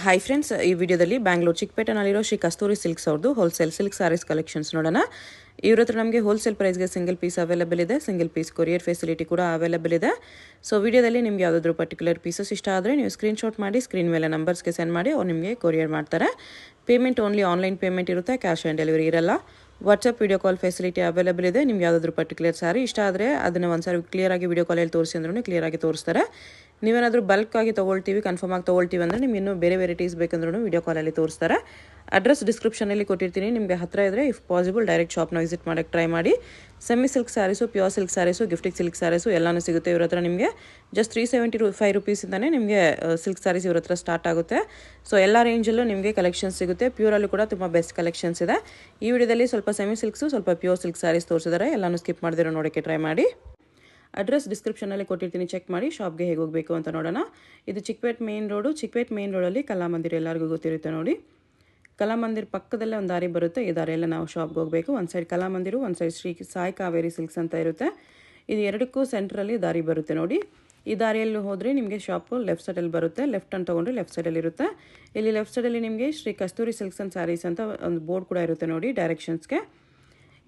Hi friends, ಈ ವಿಡಿಯೋದಲ್ಲಿ ಬ್ಯಾಂಗ್ಳೂರು ಚಿಕ್ಕಪೇಟೆನಲ್ಲಿರೋ ಶ್ರೀ ಕಸ್ತೂರಿ silks ಅವ್ರದ್ದು ಹೋಲ್ಸೇಲ್ ಸಿಲ್ಕ್ ಸಾರೀಸ್ ಕಲೆಕ್ಷನ್ಸ್ ನೋಡೋಣ. ಇವ್ರ ಹತ್ರ ನಮಗೆ ಹೋಲ್ಸೇಲ್ ಪ್ರೈಸ್ಗೆ ಸಿಂಗಲ್ ಪೀಸ್ ಅವೈಲೇಬಲ್ ಇದೆ, ಸಿಂಗಲ್ ಪೀಸ್ ಕೊರಿಯರ್ ಫೆಸಿಲಿಟಿ ಕೂಡ ಅವೈಲೇಬಲ್ ಇದೆ. ಸೊ ವಿಡಿಯೋದಲ್ಲಿ ನಿಮ್ಗೆ ಯಾವುದಾದ್ರೂ ಪರ್ಟಿಕ್ಯುಲರ್ ಪೀಸಸ್ ಇಷ್ಟ ಆದರೆ ನೀವು ಸ್ಕ್ರೀನ್ಶಾಟ್ ಮಾಡಿ ಸ್ಕ್ರೀನ್ ಮೇಲೆ ನಂಬರ್ಸ್ಗೆ ಸೆಂಡ್ ಮಾಡಿ ಅವ್ರು ನಿಮಗೆ ಕೊರಿಯರ್ ಮಾಡ್ತಾರೆ. ಪೇಮೆಂಟ್ ಓನ್ಲಿ ಆನ್ಲೈನ್ ಪೇಮೆಂಟ್ ಇರುತ್ತೆ, ಕ್ಯಾಶ್ ಆನ್ ಡೆಲಿವರಿ ಇರಲ್ಲ. WhatsApp video call facility available ಇದೆ. ನಿಮ್ಗೆ ಯಾವುದಾದ್ರೂ ಪರ್ಟಿಕ್ಯುಲರ್ ಸಾರಿ ಇಷ್ಟ ಆದರೆ ಅದನ್ನು ಒಂದ್ಸಾರಿ ಕ್ಲಿಯರಾಗಿ ವಿಡಿಯೋ ಕಾಲಲ್ಲಿ ತೋರಿಸಿ ಅಂದ್ರೂ ಕ್ಲಿಯರಾಗಿ ತೋರಿಸ್ತಾರೆ. ನೀವೇನಾದರೂ ಬಲ್ಕ್ ಆಗಿ ತೊಗೊಳ್ತೀವಿ, ಕನ್ಫರ್ಮ್ ಆಗಿ ತೊಗೊಳ್ತೀವಿ ಅಂದರೆ ನಿಮ್ಗೆ ಇನ್ನೂ ಬೇರೆ ವೆರೈಟೀಸ್ ಬೇಕಂದ್ರೂ ವಿಡಿಯೋ ಕಾಲಲ್ಲಿ ತೋರಿಸ್ತಾರೆ. ಅಡ್ರೆಸ್ ಡಿಸ್ಕ್ರಿಪ್ಷನಲ್ಲಿ ಕೊಟ್ಟಿರ್ತೀನಿ, ನಿಮಗೆ ಹತ್ತಿರ ಇದ್ದರೆ ಇಫ್ ಪಾಸಿಬಲ್ ಡೈರೆಕ್ಟ್ ಶಾಪ್ನ ವಿಸಿಟ್ ಮಾಡೋಕ್ಕೆ ಟ್ರೈ ಮಾಡಿ. Semi silk sarees, pure silk sarees, gifting silk sarees ಎಲ್ಲನೂ ಸಿಗುತ್ತೆ ಇವ್ರ ಹತ್ರ. ನಿಮಗೆ ಜಸ್ಟ್ 375 ರುಪೀಸಿಂದನೇ ನಿಮಗೆ ಸಿಲ್ಕ್ ಸ್ಯಾರೀಸ್ ಇವ್ರ ಹತ್ರ ಸ್ಟಾರ್ಟ್ ಆಗುತ್ತೆ. ಸೊ ಎಲ್ಲ ರೇಂಜಲ್ಲೂ ನಿಮಗೆ ಕಲೆಕ್ಷನ್ಸ್ ಸಿಗುತ್ತೆ. ಪ್ಯೂರಲ್ಲೂ ಕೂಡ ತುಂಬ ಬೆಸ್ಟ್ ಕಲೆಕ್ಷನ್ಸ್ ಇದೆ. ಈ ವಿಡಿಯೋದಲ್ಲಿ ಸ್ವಲ್ಪ ಸೆಮಿ ಸಿಲ್ಕ್ಸು, ಸ್ವಲ್ಪ ಪ್ಯೂರ್ ಸಿಲ್ಕ್ ಸ್ಯಾರೀಸ್ ತೋರಿಸಿದ್ದಾರೆ. ಎಲ್ಲನೂ ಸ್ಕಿಪ್ ಮಾಡಿದಿರೋ ನೋಡೋಕ್ಕೆ ಟ್ರೈ ಮಾಡಿ. ಅಡ್ರೆಸ್ ಡಿಸ್ಕ್ರಿಪ್ಷನಲ್ಲಿ ಕೊಟ್ಟಿರ್ತೀನಿ, ಚೆಕ್ ಮಾಡಿ. ಶಾಪ್ಗೆ ಹೇಗೆ ಹೋಗಬೇಕು ಅಂತ ನೋಡೋಣ. ಇದು Chickpete main road. Chickpete main ರೋಡಲ್ಲಿ ಕಲಾಮಂದಿರ ಎಲ್ಲರಿಗೂ ಗೊತ್ತಿರುತ್ತೆ ನೋಡಿ. ಕಲಾಮಂದಿರ ಪಕ್ಕದಲ್ಲೇ ಒಂದು ದಾರಿ ಬರುತ್ತೆ. ಈ ದಾರಿಯೆಲ್ಲ ನಾವು ಶಾಪ್ಗೆ ಹೋಗಬೇಕು. ಒಂದು ಸೈಡ್ ಕಲಾಮಂದಿರು, ಒಂದು ಸೈಡ್ ಶ್ರೀ ಸಾಯಿ ಕಾವೇರಿ ಸಿಲ್ಕ್ಸ್ ಅಂತ ಇರುತ್ತೆ. ಇದು ಎರಡಕ್ಕೂ ಸೆಂಟ್ರಲ್ಲಿ ದಾರಿ ಬರುತ್ತೆ ನೋಡಿ. ಈ ದಾರಿಯಲ್ಲಿ ಹೋದರೆ ನಿಮಗೆ ಶಾಪು ಲೆಫ್ಟ್ ಸೈಡಲ್ಲಿ ಬರುತ್ತೆ. ಲೆಫ್ಟ್ ಅಂತ ತೊಗೊಂಡ್ರೆ ಲೆಫ್ಟ್ ಸೈಡಲ್ಲಿ ಇರುತ್ತೆ. ಇಲ್ಲಿ ಲೆಫ್ಟ್ ಸೈಡಲ್ಲಿ ನಿಮಗೆ ಶ್ರೀ ಕಸ್ತೂರಿ ಸಿಲ್ಕ್ಸ್ ಆ್ಯಂಡ್ ಸ್ಯಾರೀಸ್ ಅಂತ ಒಂದು ಬೋರ್ಡ್ ಕೂಡ ಇರುತ್ತೆ ನೋಡಿ ಡೈರೆಕ್ಷನ್ಸ್ಗೆ.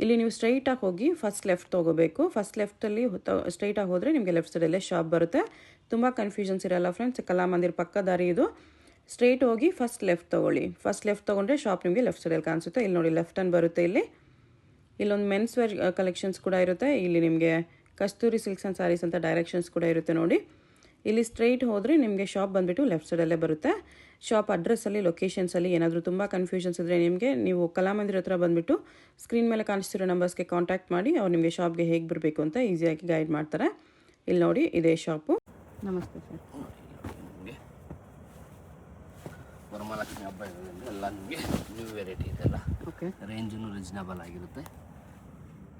ಇಲ್ಲಿ ನೀವು ಸ್ಟ್ರೈಟಾಗಿ ಹೋಗಿ ಫಸ್ಟ್ ಲೆಫ್ಟ್ ತೊಗೋಬೇಕು. ಫಸ್ಟ್ ಲೆಫ್ಟಲ್ಲಿ ಸ್ಟ್ರೈಟಾಗಿ ಹೋದರೆ ನಿಮಗೆ ಲೆಫ್ಟ್ ಸೈಡಲ್ಲೇ ಶಾಪ್ ಬರುತ್ತೆ. ತುಂಬ ಕನ್ಫ್ಯೂಷನ್ಸ್ ಇರಲ್ಲ ಫ್ರೆಂಡ್ಸ್. ಕಲಾಮಂದಿರ ಪಕ್ಕ ದಾರಿ ಇದು. ಸ್ಟ್ರೈಟ್ ಹೋಗಿ ಫಸ್ಟ್ ಲೆಫ್ಟ್ ತೊಗೊಳ್ಳಿ. ಫಸ್ಟ್ ಲೆಫ್ಟ್ ತೊಗೊಂಡ್ರೆ ಶಾಪ್ ನಿಮಗೆ ಲೆಫ್ಟ್ ಸೈಡಲ್ಲಿ ಕಾಣಿಸುತ್ತೆ. ಇಲ್ಲಿ ನೋಡಿ ಲೆಫ್ಟ್ ಹ್ಯಾಂಡ್ ಬರುತ್ತೆ. ಇಲ್ಲೊಂದು ಮೆನ್ಸ್ ವೇರ್ ಕಲೆಕ್ಷನ್ಸ್ ಕೂಡ ಇರುತ್ತೆ. ಇಲ್ಲಿ ನಿಮಗೆ ಕಸ್ತೂರಿ ಸಿಲ್ಕ್ಸ್ ಆ್ಯಂಡ್ ಸ್ಯಾರೀಸ್ ಅಂತ ಡೈರೆಕ್ಷನ್ಸ್ ಕೂಡ ಇರುತ್ತೆ ನೋಡಿ. ಇಲ್ಲಿ ಸ್ಟ್ರೈಟ್ ಹೋದರೆ ನಿಮಗೆ ಶಾಪ್ ಬಂದುಬಿಟ್ಟು ಲೆಫ್ಟ್ ಸೈಡಲ್ಲೇ ಬರುತ್ತೆ. ಶಾಪ್ ಅಡ್ರೆಸ್ಸಲ್ಲಿ, ಲೊಕೇಶನ್ಸಲ್ಲಿ ಏನಾದರೂ ತುಂಬ ಕನ್ಫ್ಯೂಷನ್ಸ್ ಇದ್ದರೆ ನೀವು ಕಲಾಮಂದಿರ ಹತ್ರ ಬಂದುಬಿಟ್ಟು ಸ್ಕ್ರೀನ್ ಮೇಲೆ ಕಾಣಿಸ್ತಿರೋ ನಂಬರ್ಸ್ಗೆ ಕಾಂಟ್ಯಾಕ್ಟ್ ಮಾಡಿ. ಅವ್ರು ನಿಮಗೆ ಶಾಪ್ಗೆ ಹೇಗೆ ಬರಬೇಕು ಅಂತ ಈಸಿಯಾಗಿ ಗೈಡ್ ಮಾಡ್ತಾರೆ. ಇಲ್ಲಿ ನೋಡಿ, ಇದೇ ಶಾಪು. ನಮಸ್ತೆ ಸರ್. ವರಮಹಾಲಕ್ಷ್ಮಿ ಹಬ್ಬ ಇರೋದ್ರಿಂದ ಎಲ್ಲ ನಿಮಗೆ ನ್ಯೂ ವೆರೈಟಿ ಇದೆಲ್ಲ. ಓಕೆ, ರೇಂಜೂ ರೀಸನಬಲ್ ಆಗಿರುತ್ತೆ.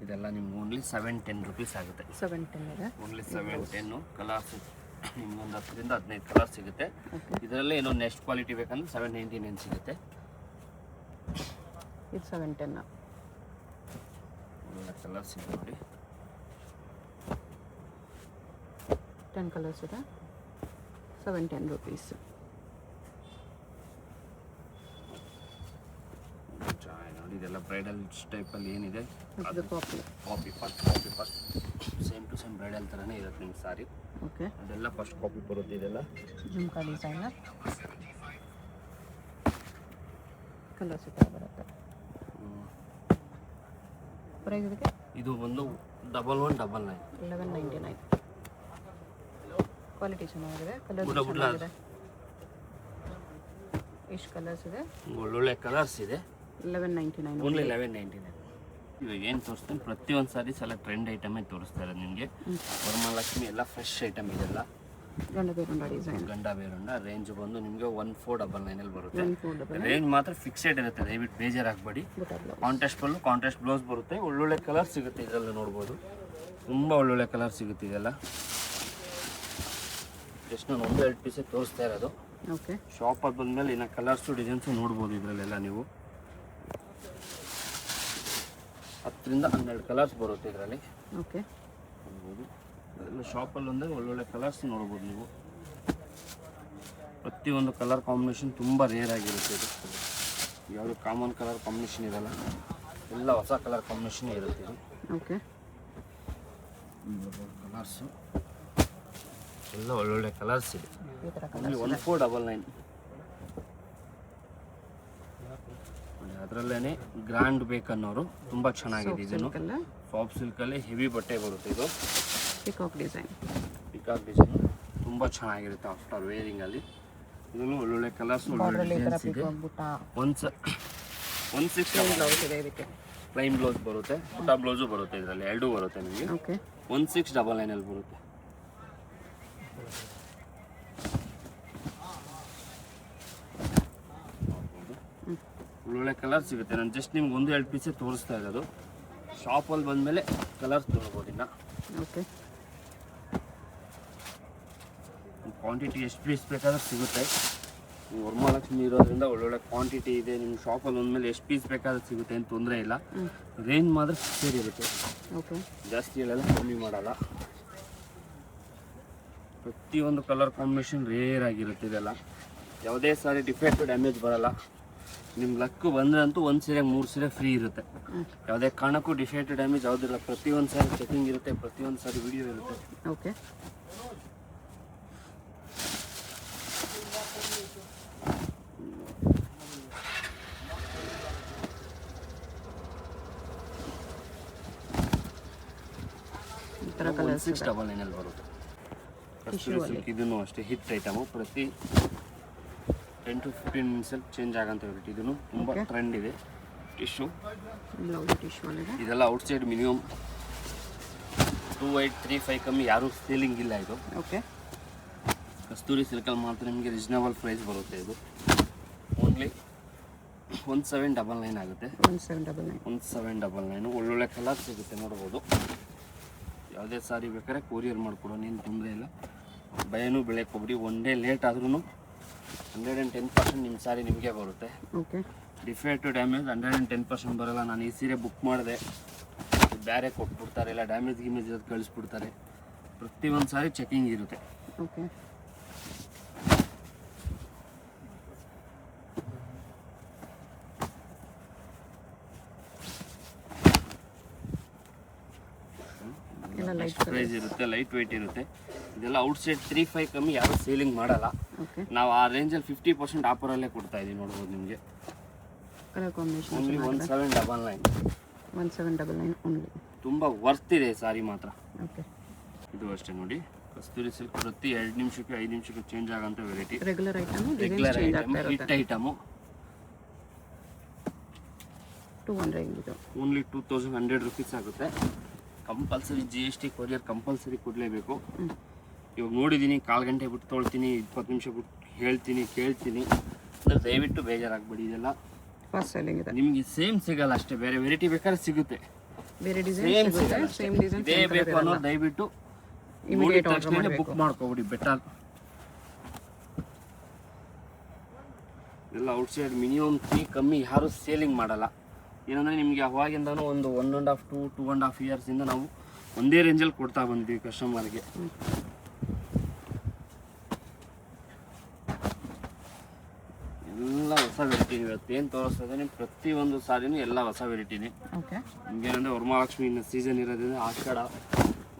ಇದೆಲ್ಲ ನಿಮ್ಗೆ ಓನ್ಲಿ 710 ರುಪೀಸ್ ಆಗುತ್ತೆ. 710 ಇದೆ. ಓನ್ಲಿ 710. ಕಲರ್ಸ್ ನಿಮ್ಗೆ ಒಂದು 10 ರಿಂದ 15 ಕಲರ್ ಸಿಗುತ್ತೆ. ಇದರಲ್ಲೇ ಏನೋ ನೆಕ್ಸ್ಟ್ ಕ್ವಾಲಿಟಿ ಬೇಕಂದ್ರೆ 799 ಸಿಗುತ್ತೆ. ಇದು 710. ಒಳ್ಳೆ ಕಲರ್ಸ್ ಇದೆ ನೋಡಿ. 10 ಕಲರ್ಸ್ ಇದೆ. 710 ರುಪೀಸ್. ನೋಡಿ, ಇದೆಲ್ಲ ಬ್ರೈಡಲ್ ಟೈಪಲ್ಲಿ ಏನಿದೆ ಅದು copy first same to same bridal ಥರನೇ ಇರುತ್ತೆ ನಿಮ್ಮ ಸಾರಿ. ಓಕೆ, ಅದೆಲ್ಲ ಫಸ್ಟ್ ಕಾಪಿ ಬರುತ್ತೆ. ಇದೆಲ್ಲ ಜುಮ್ಕಾ ಡಿಸೈನ್ ಕಲರ್ಸ್ ಬರುತ್ತೆ. ಪ್ರೈಸ್ ಇದಕ್ಕೆ ಇದು ಒಂದು 1199. 1199. ಕ್ವಾಲಿಟಿ ಚೆನ್ನಾಗಿದೆ. ಕಲರ್ಸ್ ಎಷ್ಟು ಕಲರ್ಸ್ ಇದೆ? ಒಳ್ಳೊಳ್ಳೆ ಕಲರ್ಸ್ ಇದೆ. 1199 ಓನ್ಲಿ 1199. ಇವಾಗ ಏನು ತೋರಿಸ್ತೀನಿ, ಪ್ರತಿಯೊಂದು ಸಾರೀಸ್ ಎಲ್ಲ ಟ್ರೆಂಡ್ ಐಟಮೇ ತೋರಿಸ್ತಾ ಇರೋದು ನಿಮಗೆ. ವರಮಹಾಲಕ್ಷ್ಮಿ ಎಲ್ಲ ಫ್ರೆಶ್ ಐಟಮ್ ಇದೆಲ್ಲ. ಗಂಡ ಬೇರುಂಡ ರೇಂಜ್ ಬಂದು ನಿಮಗೆ 1499 ಬರುತ್ತೆ. ರೇಂಜ್ ಮಾತ್ರ ಫಿಕ್ಸೆಡ್ ಇರುತ್ತೆ, ದಯವಿಟ್ಟು ಬೇಜಾರಾಗಬೇಡಿ. ಕಾಂಟ್ರಾಸ್ಟ್ ಬ್ಲೌಸ್ ಬರುತ್ತೆ. ಒಳ್ಳೊಳ್ಳೆ ಕಲರ್ ಸಿಗುತ್ತೆ ಇದೆಲ್ಲ ನೋಡ್ಬೋದು. ತುಂಬ ಒಳ್ಳೊಳ್ಳೆ ಕಲರ್ ಸಿಗುತ್ತೆ ಇದೆಲ್ಲ. ಜಸ್ಟ್ ನಾನು 1-2 ಪೀಸೇ ತೋರಿಸ್ತಾ ಇರೋದು. ಓಕೆ, ಶಾಪಲ್ಲಿ ಬಂದಮೇಲೆ ಇನ್ನು ಕಲರ್ಸು ಡಿಸೈನ್ಸು ನೋಡ್ಬೋದು ಇದರಲ್ಲೆಲ್ಲ. ನೀವು 10 ರಿಂದ 12 ಕಲರ್ಸ್ ಬರುತ್ತೆ ಇದರಲ್ಲಿ. ಓಕೆ, ನೋಡ್ಬೋದು. ಅದೆಲ್ಲ ಶಾಪಲ್ಲಿ ಅಂದರೆ ಒಳ್ಳೊಳ್ಳೆ ಕಲರ್ಸ್ ನೋಡ್ಬೋದು ನೀವು. ಪ್ರತಿಯೊಂದು ಕಲರ್ ಕಾಂಬಿನೇಷನ್ ತುಂಬ ರೇರ್ ಆಗಿರುತ್ತೆ. ಇದು ಯಾವುದು ಕಾಮನ್ ಕಲರ್ ಕಾಂಬಿನೇಷನ್ ಇರಲ್ಲ, ಎಲ್ಲ ಹೊಸ ಕಲರ್ ಕಾಂಬಿನೇಷನ್ ಇರುತ್ತೆ ಇದು. ಓಕೆ, ಕಲರ್ಸು ಎಲ್ಲ ಒಳ್ಳೊಳ್ಳೆ ಕಲರ್ಸ್ ಇದೆ. 1499. ಅದರಲ್ಲೇ ಗ್ರ್ಯಾಂಡ್ ಬೇಕನ್ನೋರು ತುಂಬ ಚೆನ್ನಾಗಿದೆ. ಇದನ್ನು ಸಾಫ್ಟ್ ಸಿಲ್ಕಲ್ಲಿ ಹೆವಿ ಬಟ್ಟೆ ಬರುತ್ತೆ. ಇದು ಪಿಕಾಕ್ ಡಿಸೈನು ತುಂಬ ಚೆನ್ನಾಗಿರುತ್ತೆ ಆಫ್ಟರ್ ವೇರಿಂಗಲ್ಲಿ. ಇದನ್ನು ಒಳ್ಳೊಳ್ಳೆ ಕಲರ್ಸ್, ಒಳ್ಳೊಳ್ಳೆ ಡಿಸೈನ್ಸ್ ಇದೆ. 160 ಪ್ಲೈನ್ ಬ್ಲೌಸ್ ಬರುತ್ತೆ, ಪುಟ್ಟ ಬ್ಲೌಸು ಬರುತ್ತೆ. ಇದರಲ್ಲಿ ಎರಡೂ ಬರುತ್ತೆ ನಿಮಗೆ. 1699 ಬರುತ್ತೆ. ಒಳ್ಳೊಳ್ಳೆ ಕಲರ್ ಸಿಗುತ್ತೆ. ನಾನು ಜಸ್ಟ್ ನಿಮ್ಗೆ 1-2 ಪೀಸೇ ತೋರಿಸ್ತಾ ಇರೋದು. ಶಾಪಲ್ಲಿ ಬಂದಮೇಲೆ ಕಲರ್ಸ್ ತೊಗೊಳ್ಬೋದು. ಇನ್ನು ಓಕೆ, ಕ್ವಾಂಟಿಟಿ ಎಷ್ಟು ಪೀಸ್ ಬೇಕಾದ್ರೆ ಸಿಗುತ್ತೆ. ನೀವು ವರಮಹಾಲಕ್ಷ್ಮಿ ಇರೋದ್ರಿಂದ ಒಳ್ಳೊಳ್ಳೆ ಕ್ವಾಂಟಿಟಿ ಇದೆ. ನಿಮ್ಮ ಶಾಪಲ್ಲಿ ಬಂದಮೇಲೆ ಎಷ್ಟು ಪೀಸ್ ಬೇಕಾದ್ರೆ ಸಿಗುತ್ತೆ, ಏನು ತೊಂದರೆ ಇಲ್ಲ. ರೇಂಜ್ ಮಾತ್ರ ಫಿಕ್ಸೆಡ್ ಇರುತ್ತೆ. ಓಕೆ, ಜಾಸ್ತಿ ಹೇಳಲ್ಲ, ಕಮ್ಮಿ ಮಾಡಲ್ಲ. ಪ್ರತಿಯೊಂದು ಕಲರ್ ಕಾಂಬಿನೇಷನ್ ರೇರ್ ಆಗಿರುತ್ತೆ ಇದೆಲ್ಲ. ಯಾವುದೇ ಸಾರಿ ಡಿಫೆಕ್ಟ್ ಡ್ಯಾಮೇಜ್ ಬರಲ್ಲ. ನಿಮ್ಮ ಲಕ್ಕು ಬಂದರೆ ಅಂತೂ ಒಂದು ಸೀರೆ 3 ಸೀರೆ ಫ್ರೀ ಇರುತ್ತೆ. ಯಾವುದೇ ಕಾರಣಕ್ಕೂ ಡಿಫೆಕ್ಟ್ ಡ್ಯಾಮೇಜ್ ಯಾವುದಿಲ್ಲ. ಪ್ರತಿಯೊಂದು ಸಾರಿ ಚೆಕಿಂಗ್ ಇರುತ್ತೆ, ಪ್ರತಿಯೊಂದು ಸಾರಿ ವಿಡಿಯೋ ಇರುತ್ತೆ. ಓಕೆ. ಈ ಥರ ಕಲರ್ಸ್ 1699 ಬರುತ್ತೆ. ಕಸ್ತೂರಿ ಸಿಲ್ಕ್ ಇದನ್ನು ಅಷ್ಟೇ ಹಿಟ್ ಐಟಮು. ಪ್ರತಿ 10 to 15 ಮಿನಿಟ್ಸಲ್ಲಿ ಚೇಂಜ್ ಆಗಂತ ವೆರೈಟಿ. ಇದನ್ನು ತುಂಬ ಟ್ರೆಂಡ್ ಇದೆ. ಟಿಶ್ಯೂ ಬ್ಲೌಸ್ ಟಿಶ್ಯೂ ಅಲ್ಲಿದೆ. ಇದೆಲ್ಲ ಔಟ್ಸೈಡ್ ಮಿನಿಮಮ್ 2835 ಕಮ್ಮಿ ಯಾರೂ ಸೇಲಿಂಗ್ ಇಲ್ಲ ಇದು. ಓಕೆ. ಕಸ್ತೂರಿ ಸಿಲ್ಕಲ್ಲಿ ಮಾತ್ರ ನಿಮಗೆ ರೀಸನಬಲ್ ಪ್ರೈಸ್ ಬರುತ್ತೆ. ಇದು ಓನ್ಲಿ 1799 ಆಗುತ್ತೆ. 1799 ಒಳ್ಳೊಳ್ಳೆ ಕಲರ್ ಸಿಗುತ್ತೆ, ನೋಡ್ಬೋದು. ಯಾವುದೇ ಸಾರಿ ಬೇಕಾದ್ರೆ ಕೊರಿಯರ್ ಮಾಡಿಕೊಡೋ, ನೀನು ತೊಂದರೆ ಇಲ್ಲ. ಭಯನೂ ಬೆಳೆಯಕ್ಕೆ ಹೋಗ್ಬಿಡಿ. ಒನ್ ಡೇ ಲೇಟ್ ಆದ್ರೂ 110% ನಿಮ್ಮ ಸಾರಿ ನಿಮಗೆ ಬರುತ್ತೆ. ಓಕೆ. ಡಿಫೆಕ್ಟ್ ಡ್ಯಾಮೇಜ್ 110% ಬರೋಲ್ಲ. ನಾನು ಈ ಸೀರೆ ಬುಕ್ ಮಾಡಿದೆ, ಬೇರೆ ಕೊಟ್ಬಿಡ್ತಾರೆ, ಇಲ್ಲ ಡ್ಯಾಮೇಜ್ ಗಿಮೇಜ್ ಅದು ಕಳಿಸ್ಬಿಡ್ತಾರೆ. ಪ್ರತಿಯೊಂದು ಸಾರಿ ಚೆಕಿಂಗ್ ಇರುತ್ತೆ. ಓಕೆ. ಪ್ರೈಸ್ ಇರುತ್ತೆ, ಲೈಟ್ ವೆಯ್ಟ್ ಇರುತ್ತೆ. ಇದೆಲ್ಲ ಔಟ್ಸೈಡ್ 35 ಕಮ್ಮಿ ಯಾರು ಸೇಲಿಂಗ್ ಮಾಡಲ್ಲ. ನಾವು ಆ ರೇಂಜಲ್ಲಿ 50% ಆಫರಲ್ಲೇ ಕೊಡ್ತಾ ಇದ್ದೀವಿ, ನೋಡ್ಬೋದು. ನಿಮಗೆ ಕಲರ್ ಕಾಂಬಿನೇಷನ್ ಓನ್ಲಿ 1799 ಓನ್ಲಿ. ತುಂಬ ವರ್ತ್ ಇದೆ ಸಾರಿ ಮಾತ್ರ. ಓಕೆ. ಇದು ಅಷ್ಟೇ ನೋಡಿ, ಕಸ್ತೂರಿ ಸಿಲ್ಕ್ ಪ್ರತಿ 2 ನಿಮಿಷಕ್ಕೆ 5 ನಿಮಿಷಕ್ಕೆ ಚೇಂಜ್ ಆಗೋಂಥ variety. Regular item, hit item. 200 ಇದು ಓನ್ಲಿ 2100 ರುಪೀಸ್ ಆಗುತ್ತೆ. ಕಂಪಲ್ಸರಿ GST ಕೊರಿಯರ್ ಕಂಪಲ್ಸರಿ ಕೊಡಲೇಬೇಕು. ಇವಾಗ ನೋಡಿದ್ದೀನಿ, 1/4 ಗಂಟೆ ಬಿಟ್ಟು ತೊಳ್ತೀನಿ, 20 ನಿಮಿಷ ಬಿಟ್ಟು ಹೇಳ್ತೀನಿ, ಕೇಳ್ತೀನಿ ಅಂದರೆ ದಯವಿಟ್ಟು ಬೇಜಾರಾಗಬೇಡಿ. ಇದೆಲ್ಲ ಫಾಸ್ಟ್ ಸೆಲ್ಲಿಂಗ್ ಇದೆ. ನಿಮಗೆ ಸೇಮ್ ಸಿಗಲ್ಲ, ಅಷ್ಟೇ ಬೇರೆ ವೆರೈಟಿ ಬೇಕಾದ್ರೆ ಸಿಗುತ್ತೆ. ಬೇರೆ ಡಿಸೈನ್ ಸಿಗುತ್ತೆ, ಸೇಮ್ ಡಿಸೈನ್ ಇದೇ ಬೇಕು ಅನ್ನೋದು ದಯವಿಟ್ಟು ನೋಡಿದ ತಕ್ಷಣ ಬುಕ್ ಮಾಡ್ಕೊಬಿಡಿ, ಬೆಟರ್. ಎಲ್ಲ ಔಟ್ಸೈಡ್ ಮಿನಿಮಮ್ 3 ಕಮ್ಮಿ ಯಾರು ಸೇಲಿಂಗ್ ಮಾಡಲ್ಲ. ಏನಂದರೆ ನಿಮಗೆ ಅವಾಗಿಂದನೂ ಒಂದು 1.5 to 2.5 ಇಯರ್ಸಿಂದ ನಾವು ಒಂದೇ ರೇಂಜಲ್ಲಿ ಕೊಡ್ತಾ ಬಂದಿದ್ದೀವಿ ಕಸ್ಟಮರ್ಗೆ. ಎಲ್ಲ ಹೊಸ ವೆರೈಟಿ. ಇವತ್ತೇನು ತೋರಿಸ್ತಾ ಇದ್ದೀನಿ ಪ್ರತಿಯೊಂದು ಸಾರಿನೂ ಎಲ್ಲ ಹೊಸ ವೆರೈಟಿನೇ. ನಿಮಗೇನಂದರೆ ವರಮಹಾಲಕ್ಷ್ಮಿ ಇನ್ನು ಸೀಸನ್ ಇರೋದ್ರಿಂದ ಆಷಾಢ,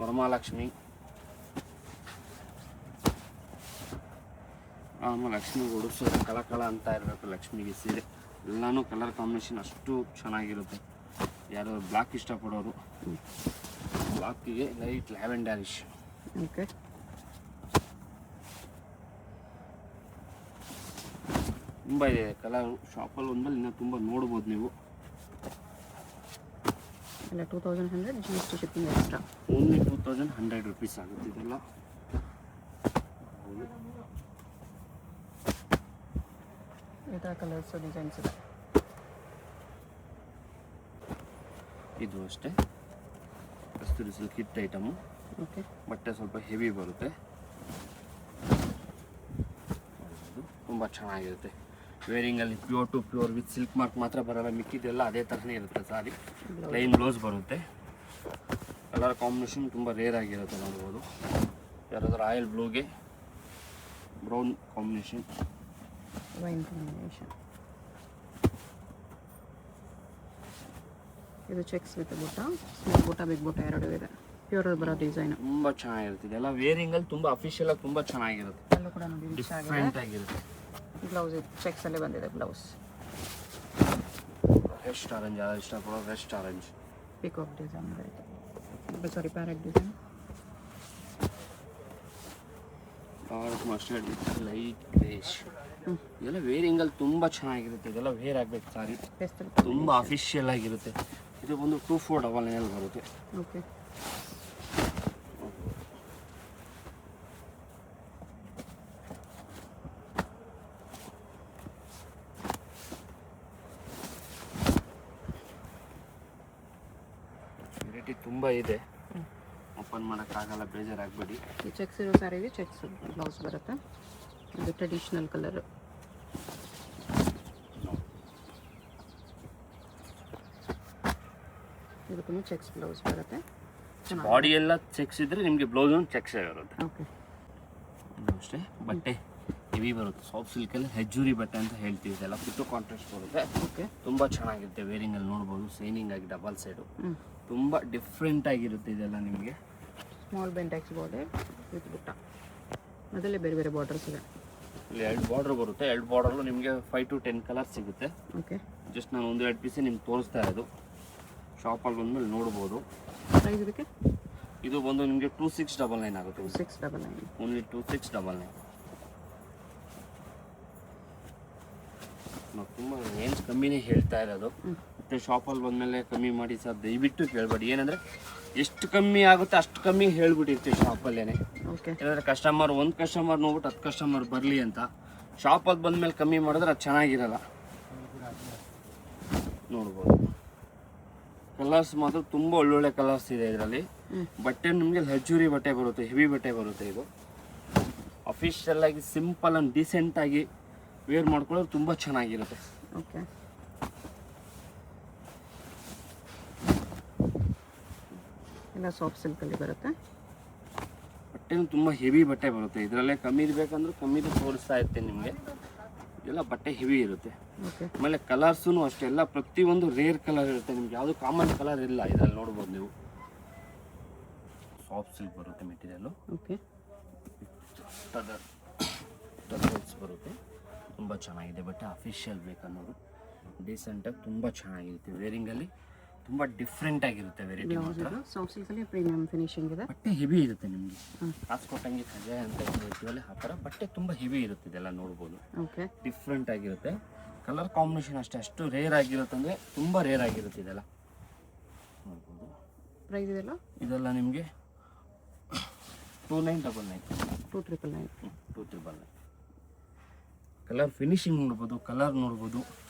ವರಮಹಾಲಕ್ಷ್ಮಿ, ಆಮೇಲೆ ಲಕ್ಷ್ಮಿಗೆ ಉಡಿಸೋದು ಕಳ ಅಂತ ಇರಬೇಕು. ಲಕ್ಷ್ಮಿಗೆ ಸೀರೆ ಎಲ್ಲನೂ ಕಲರ್ ಕಾಂಬಿನೇಷನ್ ಅಷ್ಟು ಚೆನ್ನಾಗಿರುತ್ತೆ. ಯಾರು ಬ್ಲಾಕ್ ಇಷ್ಟಪಡೋರು, ಬ್ಲಾಕಿಗೆ ಲೈಟ್ ಲ್ಯಾವೆಂಡರಿಶ್. ಓಕೆ. ತುಂಬ ಇದೆ ಕಲರ್. ಶಾಪಲ್ಲಿ ಒಂದಲ್ಲಿ ಇನ್ನೂ ತುಂಬ ನೋಡ್ಬೋದು ನೀವು. ಎಲ್ಲ 2100 GST shipping extra. Only 2100 rupees ಆಗುತ್ತೆ ಇದೆಲ್ಲ. ಈ ಥರ ಕಲರ್ಸ್ ಡಿಸೈನ್ಸ್ ಇದೆ. ಇದು ಅಷ್ಟೇ Kasturi silk hit item. Okay. ಬಟ್ಟೆ ಸ್ವಲ್ಪ ಹೆವಿ ಬರುತ್ತೆ, ತುಂಬ ಚೆನ್ನಾಗಿರುತ್ತೆ. ವೇರಿಂಗಲ್ಲಿ pure to pure with silk mark ಮಾತ್ರ ಬರೋಲ್ಲ, ಮಿಕ್ಕಿದೆಲ್ಲ ಅದೇ ಥರನೇ ಇರುತ್ತೆ. ಸಾರಿ ಪ್ಲೈನ್ ಬ್ಲೌಸ್ ಬರುತ್ತೆ. ಕಲರ್ ಕಾಂಬಿನೇಷನ್ ತುಂಬ ರೇರ್ ಆಗಿರುತ್ತೆ, ನೋಡ್ಬೋದು. ಯಾರಾದರೂ ರಾಯಲ್ ಬ್ಲೂಗೆ ಬ್ರೌನ್ ಕಾಂಬಿನೇಷನ್, ವೈನ್ ಕಾಂಬಿನೇಷನ್. ಇದು checks with butta, small butta, big butta ಎರಡೂ ಇದೆ. ಪ್ಯೂರಲ್ಲಿ ಬರೋ ಡಿಸೈನ್ ತುಂಬ ಚೆನ್ನಾಗಿರುತ್ತೆ. ಇದೆಲ್ಲ ವೇರಿಂಗಲ್ಲಿ ತುಂಬ ಅಫಿಷಿಯಲ್ ಆಗಿ ತುಂಬ ಚೆನ್ನಾಗಿರುತ್ತೆ. ಎಲ್ಲೂ ಕೂಡ ನೋಡಿ ಡಿಫ್ರೆಂಟ್ ಆಗಿರುತ್ತೆ. ಬ್ಲೌಸ್ ಚೆಕ್ಸ್ ಅಲ್ಲೇ ಬಂದಿದೆ. ಬ್ಲೌಸ್ ರೆಸ್ಟ್ ಆರೆಂಜ್, ಯಾರು ಇಷ್ಟಪಡೋ ರೆಸ್ಟ್ ಆರೆಂಜ್. ಪಿಕಾಕ್ ಡಿಸೈನ್ ಬರುತ್ತೆ, sari parrot design. Dark mustard with light greyish. ಇದೆಲ್ಲ ವೇರಿಂಗಲ್ಲಿ ತುಂಬ ಚೆನ್ನಾಗಿರುತ್ತೆ. ಇದೆಲ್ಲ ವೇರ್ ಆಗಬೇಕು ಸಾರಿ, ತುಂಬ ಅಫಿಷಿಯಲ್ ಆಗಿರುತ್ತೆ. ಇದು ಬಂದು 2499 ಬರುತ್ತೆ. ಓಕೆ. ವೆರೈಟಿ ತುಂಬ ಇದೆ, ಓಪನ್ ಮಾಡೋಕ್ಕಾಗಲ್ಲ, ಬೇಜಾರಾಗಬೇಡಿ. ಈ ಚೆಕ್ಸ್ ಇರೋ ಸ್ಯಾರಿಗೆ ಚೆಕ್ಸ್ ಬ್ಲೌಸ್ ಬರುತ್ತೆ. ಇದು ಟ್ರೆಡಿಷ್ನಲ್ ಕಲರ್. ಇದಕ್ಕೂ ಚೆಕ್ಸ್ ಬ್ಲೌಸ್ ಬರುತ್ತೆ. ಬಾಡಿ ಎಲ್ಲ ಚೆಕ್ಸ್ ಇದ್ದರೆ ನಿಮಗೆ ಬ್ಲೌಸ್ ಚೆಕ್ಸ್ ಇರುತ್ತೆ. ಓಕೆ. ಅಷ್ಟೇ ಬಟ್ಟೆ ಹೆವಿ ಬರುತ್ತೆ. ಸಾಫ್ಟ್ ಸಿಲ್ಕಲ್ಲಿ ಹೆಜ್ಜೂರಿ ಬಟ್ಟೆ ಅಂತ ಹೇಳ್ತೀವಿ. ಇದೆಲ್ಲ ಫುಟ್ಟು ಕಾಂಟ್ರಾಸ್ಟ್ ಬರುತ್ತೆ. ಓಕೆ. ತುಂಬ ಚೆನ್ನಾಗಿರುತ್ತೆ. ವೇರಿಂಗಲ್ಲಿ ನೋಡ್ಬೋದು ಶೈನಿಂಗ್ ಆಗಿ ಡಬಲ್ ಸೈಡು ತುಂಬ ಡಿಫ್ರೆಂಟ್ ಆಗಿರುತ್ತೆ ಇದೆಲ್ಲ ನಿಮಗೆ. ಸ್ಮಾಲ್ ಬೆಂಟೆಕ್ಸ್ ಬಾರ್ಡರ್ ವಿತ್ ಬುಟ್ಟ, ಅದರಲ್ಲಿ ಬೇರೆ ಬೇರೆ ಬಾರ್ಡರ್ಸ್ ಇದೆ. ಇಲ್ಲಿ 2 ಬಾರ್ಡರ್ ಬರುತ್ತೆ. 2 ಬಾರ್ಡರ್ಲು ನಿಮಗೆ 5 to 10 ಕಲರ್ಸ್ ಸಿಗುತ್ತೆ. ಓಕೆ. ಜಸ್ಟ್ ನಾನು 1-2 ಪೀಸೇ ನಿಮ್ಗೆ ತೋರಿಸ್ತಾ ಇರೋದು. ಶಾಪಲ್ಲಿ ಬಂದ್ಮೇಲೆ ನೋಡ್ಬೋದು. ಪ್ರೈಸ್ ಇದಕ್ಕೆ ಇದು ಬಂದು ನಿಮಗೆ 2699 ಆಗುತ್ತೆ. 2699 ಓನ್ಲಿ 2699. ನಾವು ತುಂಬ ರೇಂಜ್ ಕಮ್ಮಿನೇ ಹೇಳ್ತಾ ಇರೋದು. ಮತ್ತು ಶಾಪಲ್ಲಿ ಬಂದಮೇಲೆ ಕಮ್ಮಿ ಮಾಡಿ ಸರ್ ದಯವಿಟ್ಟು ಕೇಳಬೇಡಿ. ಏನಂದರೆ ಎಷ್ಟು ಕಮ್ಮಿ ಆಗುತ್ತೆ ಅಷ್ಟು ಕಮ್ಮಿ ಹೇಳ್ಬಿಟ್ಟಿರ್ತೀವಿ ಶಾಪಲ್ಲೇ. ಓಕೆ. ಏನಂದರೆ ಕಸ್ಟಮರ್ ಒಂದು ಕಸ್ಟಮರ್ ನೋಡ್ಬಿಟ್ಟು 10 ಕಸ್ಟಮರ್ ಬರಲಿ ಅಂತ ಶಾಪಲ್ಲಿ ಬಂದಮೇಲೆ ಕಮ್ಮಿ ಮಾಡಿದ್ರೆ ಅದು ಚೆನ್ನಾಗಿರಲ್ಲ. ನೋಡ್ಬೋದು ಕಲರ್ಸ್ ಮಾತ್ರ ತುಂಬ ಒಳ್ಳೊಳ್ಳೆ ಕಲರ್ಸ್ ಇದೆ ಇದರಲ್ಲಿ. ಬಟ್ಟೆ ನಿಮಗೆ ಲಕ್ಸುರಿ ಬಟ್ಟೆ ಬರುತ್ತೆ, ಹೆವಿ ಬಟ್ಟೆ ಬರುತ್ತೆ. ಇದು ಅಫಿಷಿಯಲ್ ಆಗಿ ಸಿಂಪಲ್ ಆ್ಯಂಡ್ ಡೀಸೆಂಟಾಗಿ ವೇರ್ ಮಾಡ್ಕೊಳ್ಳೋದು ತುಂಬ ಚೆನ್ನಾಗಿರುತ್ತೆ. ಓಕೆ. ಎಲ್ಲ ಸಾಫ್ಟ್ ಸಿಲ್ಕಲ್ಲಿ ಬರುತ್ತೆ. ಬಟ್ಟೆನೂ ತುಂಬ ಹೆವಿ ಬಟ್ಟೆ ಬರುತ್ತೆ. ಇದರಲ್ಲೇ ಕಮ್ಮಿದು ಬೇಕಂದ್ರೆ ಕಮ್ಮಿದು ತೋರಿಸ್ತಾ ಇರ್ತೀನಿ ನಿಮಗೆ. ಎಲ್ಲ ಬಟ್ಟೆ ಹೆವಿ ಇರುತ್ತೆ. ಓಕೆ. ಆಮೇಲೆ ಕಲರ್ಸೂ ಅಷ್ಟೇ ಎಲ್ಲ ಪ್ರತಿಯೊಂದು ರೇರ್ ಕಲರ್ ಇರುತ್ತೆ. ನಿಮ್ಗೆ ಯಾವುದು ಕಾಮನ್ ಕಲರ್ ಇಲ್ಲ ಇದರಲ್ಲಿ. ನೋಡ್ಬೋದು ನೀವು. ಸಾಫ್ಟ್ ಸಿಲ್ಕ್ ಬರುತ್ತೆ ಮೆಟೀರಿಯಲ್ಲು. ಓಕೆ. ಟರ್ಸ್ ಬರುತ್ತೆ. ತುಂಬ ಚೆನ್ನಾಗಿದೆ ಬಟ್ಟೆ. ಅಫಿಷಿಯಲ್ ಬೇಕನ್ನೋರು ಡೀಸೆಂಟಾಗಿ ತುಂಬ ಚೆನ್ನಾಗಿರುತ್ತೆ. ವೇರಿಂಗಲ್ಲಿ ತುಂಬ ಡಿಫ್ರೆಂಟ್ ಆಗಿರುತ್ತೆ. ವೆರೈಟಿ ಮಾತ್ರ ಸಾಫ್ಟ್ ಸಿಲ್ಕಲ್ಲಿ ಪ್ರೀಮಿಯಂ ಫಿನಿಶಿಂಗ್ ಇದೆ. ಬಟ್ಟೆ ಹೆವಿ ಇರುತ್ತೆ ನಿಮಗೆ. ಕಾಸು ಕೊಟ್ಟಂಗೆ ಕಜಾಯ ಅಂತ ಹೇಳ್ತೀವಲ್ಲ ಆ ಥರ ಬಟ್ಟೆ ತುಂಬ ಹೆವಿ ಇರುತ್ತೆ. ಇದೆಲ್ಲ ನೋಡ್ಬೋದು. ಓಕೆ. ಡಿಫ್ರೆಂಟ್ ಆಗಿರುತ್ತೆ. ಕಲರ್ ಕಾಂಬಿನೇಷನ್ ಅಷ್ಟೇ ಅಷ್ಟು ರೇರ್ ಆಗಿರುತ್ತೆ ಅಂದರೆ ತುಂಬ ರೇರ್ ಆಗಿರುತ್ತೆ ಇದೆಲ್ಲ. ನೋಡ್ಬೋದು. ಪ್ರೈಸ್ ಇದೆಲ್ಲ ಇದೆಲ್ಲ ನಿಮಗೆ 2999. 2399. 2399. ಕಲರ್ ಫಿನಿಶಿಂಗ್ ನೋಡ್ಬೋದು, ಕಲರ್ ನೋಡ್ಬೋದು.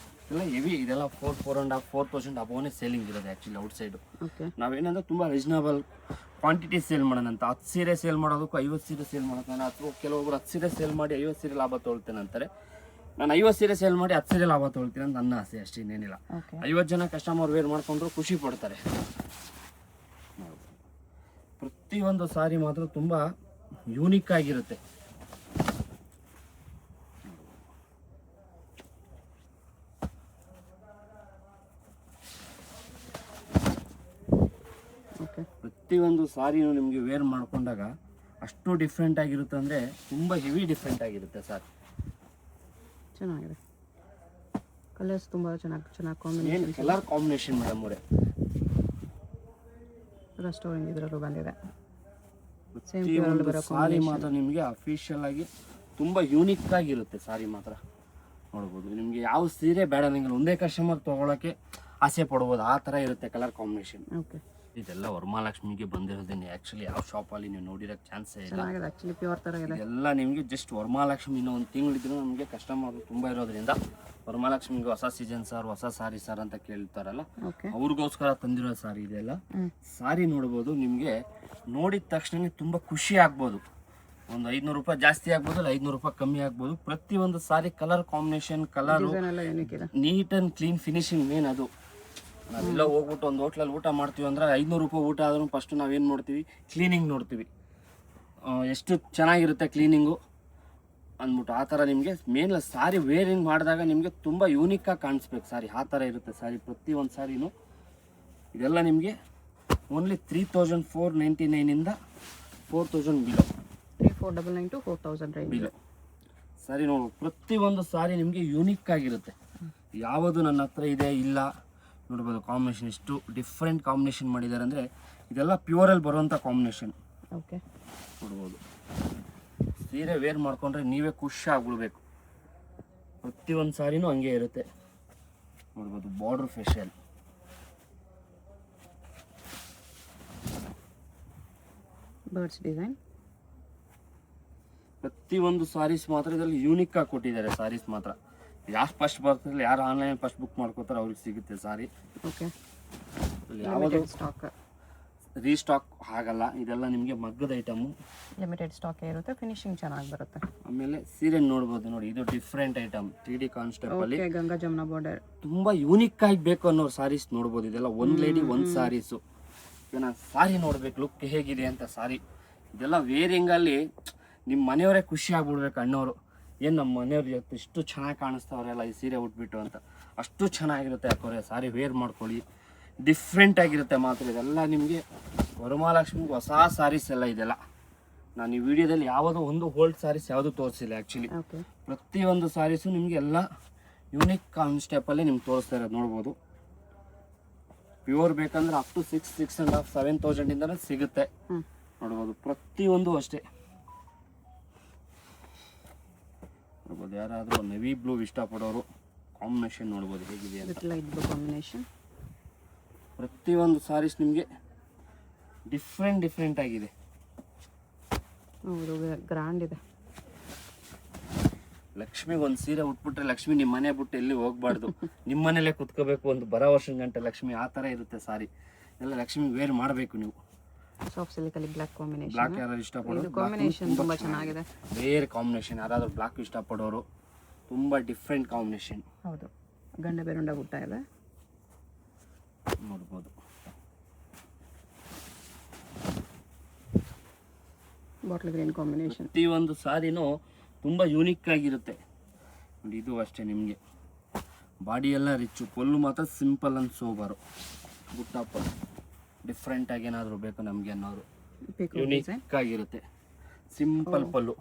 ಎಲ್ಲ ಹೆವಿ. ಇದೆಲ್ಲ 4.5 4,000 ಅಬೋನೇ ಸೇಲಿಂಗ್ ಇರೋದು ಆ್ಯಕ್ಚುಲಿ ಔಟ್ ಸೈಡು. ಓಕೆ. ನಾವೇನಂದ್ರೆ ತುಂಬ ರೀಸನಬಲ್ ಕ್ವಾಂಟಿಟಿ ಸೇಲ್ ಮಾಡೋಣ ಅಂತ 10 ಸೀರೆ ಸೇಲ್ ಮಾಡೋದಕ್ಕೂ 50 ಸೀರೆ ಸೇಲ್ ಮಾಡೋಣ. ಅಥವಾ ಕೆಲವೊಬ್ರು 10 ಸೀರೆ ಸೇಲ್ ಮಾಡಿ 50 ಸೀರೆ ಲಾಭ ತೊಗೊಳ್ತೇನೆ ಅಂತಾರೆ. ನಾನು 50 ಸೀರೆ ಸೇಲ್ ಮಾಡಿ 10 ಸೀರೆ ಲಾಭ ತೊಗೊಳ್ತೀನಿ ಅಂತ ನನ್ನ ಆಸೆ ಅಷ್ಟೇ, ಇನ್ನೇನಿಲ್ಲ. 50 ಜನ ಕಸ್ಟಮರ್ ವೇರ್ ಮಾಡ್ಕೊಂಡ್ರು ಖುಷಿ ಪಡ್ತಾರೆ. ಪ್ರತಿಯೊಂದು ಸಾರಿ ಮಾತ್ರ ತುಂಬ ಯೂನಿಕ್ ಆಗಿರುತ್ತೆ. ಪ್ರತಿಯೊಂದು ಸಾರಿನೂ ನಿಮಗೆ ವೇರ್ ಮಾಡ್ಕೊಂಡಾಗ ಅಷ್ಟು ಡಿಫ್ರೆಂಟ್ ಆಗಿರುತ್ತೆ ಅಂದರೆ ತುಂಬ ಹೆವಿ ಡಿಫ್ರೆಂಟ್ ಆಗಿರುತ್ತೆ ಸರ್. ಚೆನ್ನಾಗಿದೆ. ಕಲರ್ಸ್ ತುಂಬ ಚೆನ್ನಾಗಿ ಏನು ಕಾಂಬಿನೇಷನ್. ಕಲರ್ ಕಾಂಬಿನೇಷನ್ ಮೇಡಮ್ ಅವರೇ. ರೆಸ್ಟೋರೆಂಟ್ ಇದರಲ್ಲೂ ಬಂದಿದೆ. ಪ್ರತಿಯೊಂದು ಸಾರಿ ಮಾತ್ರ ನಿಮಗೆ ಅಫಿಷಿಯಲ್ ಆಗಿ ತುಂಬ ಯೂನಿಕ್ ಆಗಿರುತ್ತೆ ಸಾರಿ ಮಾತ್ರ. ನೋಡ್ಬೋದು ನಿಮಗೆ ಯಾವ ಸೀರೆ ಬೇಡ ನಿಮಗೆ ಒಂದೇ ಕಸ್ಟಮರ್ ತೊಗೊಳಕ್ಕೆ ಆಸೆ ಪಡ್ಬೋದು. ಆ ಥರ ಇರುತ್ತೆ ಕಲರ್ ಕಾಂಬಿನೇಷನ್. ಓಕೆ. ಇದೆಲ್ಲ ವರಮಹಾಲಕ್ಷ್ಮಿಗೆ ಬಂದಿರೋದೇನೆ. ಆ್ಯಕ್ಚುಲಿ ಯಾವ ಶಾಪಲ್ಲಿ ನೀವು ನೋಡಿರೋಕ್ಕೆ ಚಾನ್ಸೇ ಇಲ್ಲ. ಚೆನ್ನಾಗಿದೆ. ಆ್ಯಕ್ಚುಲಿ ಪ್ಯೂರ್ ಥರ ಇದೆ. ಎಲ್ಲ ನಿಮಗೆ ಜಸ್ಟ್ ವರಮಹಾಲಕ್ಷ್ಮಿ ಇನ್ನೂ ಒಂದು ತಿಂಗಳಿದ್ರು ನಮಗೆ ಕಸ್ಟಮರ್ ತುಂಬ ಇರೋದ್ರಿಂದ ವರಮಹಾಲಕ್ಷ್ಮಿಗೆ ಹೊಸ ಸೀಸನ್ ಸರ್, ಹೊಸ ಸಾರಿ ಸರ್ ಅಂತ ಕೇಳ್ತಾರಲ್ಲ, ಓಕೆ. ಅವ್ರಿಗೋಸ್ಕರ ತಂದಿರೋ ಸಾರಿ ಇದೆಲ್ಲ. ಸಾರಿ ನೋಡ್ಬೋದು. ನಿಮಗೆ ನೋಡಿದ ತಕ್ಷಣ ತುಂಬ ಖುಷಿ ಆಗ್ಬೋದು. ಒಂದು 500 ರೂಪಾಯಿ ಜಾಸ್ತಿ ಆಗ್ಬೋದು, ಇಲ್ಲ 500 ರೂಪಾಯಿ ಕಮ್ಮಿ ಆಗ್ಬೋದು. ಪ್ರತಿಯೊಂದು sari colour combination, colour neat and clean finishing main ಅದು. ನಾವೆಲ್ಲ ಹೋಗ್ಬಿಟ್ಟು ಒಂದು ಹೋಟ್ಲಲ್ಲಿ ಊಟ ಮಾಡ್ತೀವಿ ಅಂದರೆ 500 ರೂಪಾಯಿ ಊಟ ಆದ್ರೂ ಫಸ್ಟು ನಾವೇನು ನೋಡ್ತೀವಿ, ಕ್ಲೀನಿಂಗ್ ನೋಡ್ತೀವಿ. ಎಷ್ಟು ಚೆನ್ನಾಗಿರುತ್ತೆ ಕ್ಲೀನಿಂಗು ಅಂದ್ಬಿಟ್ಟು. ಆ ಥರ ನಿಮಗೆ ಮೇನ್ ಸಾರಿ ವೇರಿಂಗ್ ಮಾಡಿದಾಗ ನಿಮಗೆ ತುಂಬ ಯೂನಿಕ್ಕಾಗಿ ಕಾಣಿಸ್ಬೇಕು ಸಾರಿ. ಆ ಥರ ಇರುತ್ತೆ ಸಾರಿ ಪ್ರತಿಯೊಂದು ಸಾರಿನೂ. ಇದೆಲ್ಲ ನಿಮಗೆ only 3499 4000 below. 3499 to 4000 range below sari. ನೋಡ್ಬೋದು ಪ್ರತಿಯೊಂದು ಸಾರಿ ನಿಮಗೆ ಯೂನಿಕ್ ಆಗಿರುತ್ತೆ. ಯಾವುದು ನನ್ನ ಹತ್ರ ಇದೆ ಇಲ್ಲ. ನೋಡ್ಬೋದು ಕಾಂಬಿನೇಷನ್ ಎಷ್ಟು ಡಿಫ್ರೆಂಟ್ ಕಾಂಬಿನೇಷನ್ ಮಾಡಿದ್ದಾರೆ ಅಂದರೆ ಇದೆಲ್ಲ ಪ್ಯೂರಲ್ಲಿ ಬರುವಂಥ ಕಾಂಬಿನೇಷನ್. ಓಕೆ. ನೋಡ್ಬೋದು ಸೀರೆ ವೇರ್ ಮಾಡ್ಕೊಂಡ್ರೆ ನೀವೇ ಖುಷಿ ಆಗ್ಬಿಡ್ಬೇಕು. ಪ್ರತಿಯೊಂದು ಸಾರಿನೂ ಹಂಗೆ ಇರುತ್ತೆ. ನೋಡ್ಬೋದು ಬಾರ್ಡರ್ ಫೇಶಿಯಲ್, ಬರ್ಡ್ಸ್ ಡಿಸೈನ್. ಪ್ರತಿಯೊಂದು ಸಾರೀಸ್ ಮಾತ್ರ ಇದರಲ್ಲಿ ಯೂನಿಕ್ ಆಗಿ ಕೊಟ್ಟಿದ್ದಾರೆ. ಸಾರೀಸ್ ಮಾತ್ರ ಯಾರು ಫಸ್ಟ್ ಬರ್ತಿರಲಿಲ್ಲ, ಯಾರು ಆನ್ಲೈನ್ ಫಸ್ಟ್ ಬುಕ್ ಮಾಡ್ಕೋತಾರೆ ಅವ್ರಿಗೆ ಸಿಗುತ್ತೆ ಸಾರಿ. ಓಕೆ. ಯಾವುದು ಸ್ಟಾಕ್ ರೀಸ್ಟಾಕ್ ಆಗಲ್ಲ. ಇದೆಲ್ಲ ನಿಮಗೆ ಮಗ್ಗದ ಐಟಮು, ಲಿಮಿಟೆಡ್ ಸ್ಟಾಕ್ ಇರುತ್ತೆ. ಫಿನಿಶಿಂಗ್ ಚೆನ್ನಾಗಿ ಬರುತ್ತೆ. ಆಮೇಲೆ ಸೀರೆ ನೋಡ್ಬೋದು. ನೋಡಿ ಇದು ಡಿಫ್ರೆಂಟ್ ಐಟಮ್ 3D ಕಾನ್ಸೆಪ್ಟ್ ಅಲ್ಲಿ ಗಂಗಾ ಜಮುನಾ ಬಾರ್ಡರ್. ತುಂಬಾ ಯೂನಿಕ್ ಆಗಿ ಬೇಕು ಅನ್ನೋ ಸಾರೀಸ್ ನೋಡ್ಬೋದು. ಇದೆಲ್ಲ ಒಂದ್ ಲೇಡಿ ಒಂದ್ ಸಾರೀಸು. ಈಗ ನಾನು ಸಾರಿ ನೋಡ್ಬೇಕು ಲುಕ್ ಹೇಗಿದೆ ಅಂತ. ಸಾರಿ ಇದೆಲ್ಲ ವೇರಿಂಗ್ ಅಲ್ಲಿ ನಿಮ್ಮ ಮನೆಯವರೇ ಖುಷಿ ಆಗ್ಬಿಡ್ಬೇಕು. ಅಣ್ಣವರು ಏನು ನಮ್ಮ ಮನೆಯವ್ರ ಜೊತೆ ಇಷ್ಟು ಚೆನ್ನಾಗಿ ಕಾಣಿಸ್ತಾವ್ರೆಲ್ಲ ಈ ಸೀರೆ ಉಟ್ಬಿಟ್ಟು ಅಂತ. ಅಷ್ಟು ಚೆನ್ನಾಗಿರುತ್ತೆ ಹಾಕೋರೆ. ಸಾರಿ ವೇರ್ ಮಾಡ್ಕೊಳ್ಳಿ, ಡಿಫ್ರೆಂಟ್ ಆಗಿರುತ್ತೆ ಮಾತ್ರ. ಇದೆಲ್ಲ ನಿಮಗೆ ವರಮಹಾಲಕ್ಷ್ಮಿಗೆ ಹೊಸ ಸಾರೀಸ್ ಎಲ್ಲ ಇದೆಲ್ಲ. ನಾನು ಈ ವಿಡಿಯೋದಲ್ಲಿ ಯಾವುದೋ ಒಂದು ಓಲ್ಡ್ ಸಾರೀಸ್ ಯಾವುದು ತೋರಿಸಿಲ್ಲ ಆ್ಯಕ್ಚುಲಿ. ಪ್ರತಿಯೊಂದು ಸಾರೀಸು ನಿಮಗೆ ಎಲ್ಲ ಯೂನಿಕ್ ಕಾನ್ಸ್ಟೆಪಲ್ಲೇ ನಿಮ್ಗೆ ತೋರಿಸ್ತಾ ಇರೋದು ನೋಡ್ಬೋದು. ಪ್ಯೂರ್ ಬೇಕಂದ್ರೆ ಅಪ್ ಟು 6,500 7,000 ಸಿಗುತ್ತೆ ನೋಡ್ಬೋದು. ಪ್ರತಿಯೊಂದು ಅಷ್ಟೇ ನೋಡ್ಬೋದು. ಯಾರಾದರೂ ನೆವಿ ಬ್ಲೂ ಇಷ್ಟಪಡೋರು ಕಾಂಬಿನೇಷನ್ ನೋಡ್ಬೋದು ಹೇಗಿದೆ ಅಂತ. ಕಾಂಬಿನೇಷನ್ ಪ್ರತಿಯೊಂದು ಸಾರೀಸ್ ನಿಮಗೆ ಡಿಫ್ರೆಂಟ್ ಆಗಿದೆ. ಹೌದು, ಗ್ರ್ಯಾಂಡ್ ಇದೆ. ಲಕ್ಷ್ಮಿಗೆ ಒಂದು ಸೀರೆ ಉಟ್ಬಿಟ್ರೆ ಲಕ್ಷ್ಮಿ ನಿಮ್ಮ ಮನೆ ಬಿಟ್ಟು ಎಲ್ಲಿ ಹೋಗ್ಬಾರ್ದು, ನಿಮ್ಮ ಮನೇಲೆ ಕುತ್ಕೋಬೇಕು ಒಂದು ಬರೋ ವರ್ಷದ ಗಂಟೆ ಲಕ್ಷ್ಮಿ. ಆ ಥರ ಇರುತ್ತೆ ಸಾರಿ ಎಲ್ಲ. ಲಕ್ಷ್ಮಿ ವೇರ್ ಮಾಡಬೇಕು ನೀವು. ಸಾಫ್ಟ್ ಸಿಲ್ಕ್ ಅಲ್ಲಿ ಬ್ಲಾಕ್ ಕಾಂಬಿನೇಷನ್. ಬ್ಲಾಕ್ ಯಾರು ಇಷ್ಟಪಡೋರು, ಕಾಂಬಿನೇಷನ್ ತುಂಬಾ ಚೆನ್ನಾಗಿದೆ. ಬೇರೆ ಕಾಂಬಿನೇಷನ್. ಯಾರಾದರೂ ಬ್ಲಾಕ್ ಇಷ್ಟಪಡೋರು ತುಂಬ ಡಿಫ್ರೆಂಟ್ ಕಾಂಬಿನೇಷನ್. ಹೌದು, ಗಂಡ ಬೇರುಂಡ ಊಟ ಇದೆ ನೋಡ್ಬೋದು. Bottle green combination. ಪ್ರತಿಯೊಂದು ಸಾರಿನೂ ತುಂಬ ಯೂನಿಕ್ ಆಗಿರುತ್ತೆ ನೋಡಿ. ಇದು ಅಷ್ಟೇ ನಿಮಗೆ ಬಾಡಿ ಎಲ್ಲ ರಿಚ್ಚು, ಪಲ್ಲು ಮಾತ್ರ ಸಿಂಪಲ್ ಅಂಡ್ ಸೋಬರು. ಬುಟ್ಟ ಪಲ್ಲು ಡಿಫ್ರೆಂಟಾಗಿ ಏನಾದರೂ ಬೇಕು ನಮಗೆ ಅನ್ನೋರು ಯೂನಿಕ್ ಆಗಿರುತ್ತೆ. ಸಿಂಪಲ್ ಪಲ್ಲು,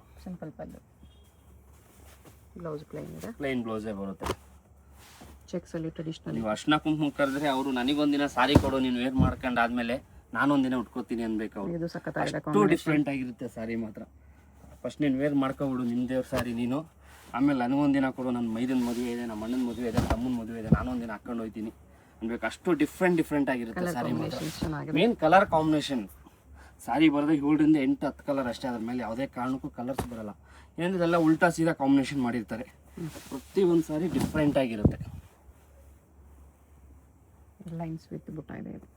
ಬ್ಲೌಸ್ ಪ್ಲೈನ್ ಇದೆ, ಪ್ಲೈನ್ ಬ್ಲೌಸೇ ಬರುತ್ತೆ. ಚೆಕ್ಸ್ ಅಲ್ಲಿ ಟ್ರೆಡಿಷನಲ್. ನೀವು ಅರ್ಶಿನ ಕುಂಕುಮ ಕರೆದ್ರೆ ಅವರು ನನಗೊಂದಿನ ಸಾರಿ ಕೊಡು, ನೀನು ವೇರ್ ಮಾಡ್ಕೊಂಡು ಆದ್ಮೇಲೆ ನಾನೊಂದಿನ ಉಟ್ಕೋತೀನಿ ಅನ್ಬೇಕು ಅವರು. ಇದು ಸಖತ್ತಾಗಿದೆ. ಅಷ್ಟು ಡಿಫ್ರೆಂಟ್ ಆಗಿರುತ್ತೆ ಸಾರಿ ಮಾತ್ರ. ಫಸ್ಟ್ ನೀನು ವೇರ್ ಮಾಡ್ಕೊಬಿಡು ನಿಮ್ಮ ದೇವ್ರ ಸಾರಿ ನೀನು. ಆಮೇಲೆ ನನಗೊಂದಿನ ಕೊಡು, ನನ್ನ ಮೈದನ ಮದುವೆ ಇದೆ, ನಮ್ಮ ಅಣ್ಣನ ಮದುವೆ ಇದೆ, ತಮ್ಮನ ಮದುವೆ ಇದೆ, ನಾನೊಂದಿನ ಹಾಕೊಂಡು ಹೋಗ್ತೀನಿ ಅನ್ಬೇಕು. ಅಷ್ಟು ಡಿಫ್ರೆಂಟ್ ಆಗಿರುತ್ತೆ ಸಾರಿ ಮಾತ್ರ. Main colour combination. ಸಾರಿ ಬರೋದು 7 ರಿಂದ 8 10 ಕಲರ್ ಅಷ್ಟೇ. ಅದ್ರ ಮೇಲೆ ಯಾವುದೇ ಕಾರಣಕ್ಕೂ ಕಲರ್ಸ್ ಬರಲ್ಲ. ಏನಂದ್ರೆ ಎಲ್ಲ ಉಲ್ಟಾ ಸೀದಾ ಕಾಂಬಿನೇಷನ್ ಮಾಡಿರ್ತಾರೆ. ಪ್ರತಿಯೊಂದು ಸಾರಿ ಡಿಫ್ರೆಂಟ್ ಆಗಿರುತ್ತೆ. ಲೈನ್ಸ್ ವಿತ್ ಬುಟ್ಟ ಇದೆ ಇದು.